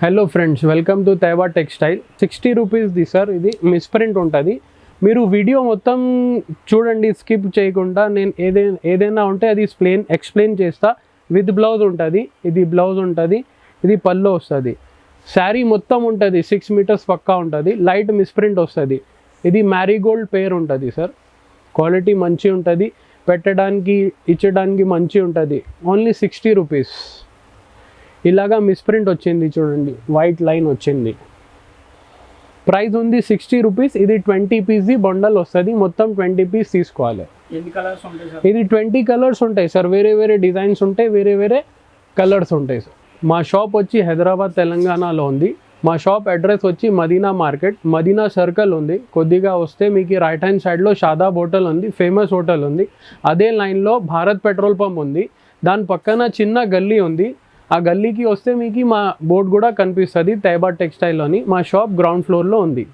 Hello friends, welcome to Taiva textile. 60 రూపీస్ది sir. ఇది misprint ఉంటుంది. మీరు వీడియో మొత్తం చూడండి, స్కిప్ చేయకుండా. నేను ఏదైనా ఉంటే అది ఎక్స్ప్లెయిన్ చేస్తా. విత్ బ్లౌజ్ ఉంటుంది. ఇది బ్లౌజ్ ఉంటుంది, ఇది పళ్ళు వస్తుంది. శారీ మొత్తం ఉంటుంది, 6 మీటర్స్ పక్కా ఉంటుంది. లైట్ మిస్ప్రింట్ వస్తుంది. ఇది మ్యారీగోల్డ్ పేర్ ఉంటుంది సార్. క్వాలిటీ మంచి ఉంటుంది, పెట్టడానికి ఇచ్చడానికి మంచి ఉంటుంది. Only 60 rupees. ఇలాగా మిస్ప్రింట్ వచ్చింది చూడండి, వైట్ లైన్ వచ్చింది. ప్రైస్ ఉంది 60 రూపీస్. ఇది 20 పీస్ది బండల్ వస్తుంది. మొత్తం 20 పీస్ తీసుకోవాలి. ఇది 20 కలర్స్ ఉంటాయి సార్. వేరే వేరే డిజైన్స్ ఉంటాయి, వేరే వేరే కలర్స్ ఉంటాయి సార్. మా షాప్ వచ్చి హైదరాబాద్ తెలంగాణలో ఉంది. మా షాప్ అడ్రస్ వచ్చి మదీనా మార్కెట్, మదీనా సర్కిల్ ఉంది. కొద్దిగా వస్తే మీకు రైట్ హ్యాండ్ సైడ్లో షాదాబ్ హోటల్ ఉంది, ఫేమస్ హోటల్ ఉంది. అదే లైన్లో భారత్ పెట్రోల్ పంప్ ఉంది. దాని పక్కన చిన్న గల్లీ ఉంది. ఆ గల్లీకి వస్తే మీకు మా బోర్డు కూడా కనిపిస్తుంది, తైబా టెక్స్టైల్ అని. మా షాప్ గ్రౌండ్ ఫ్లోర్లో ఉంది.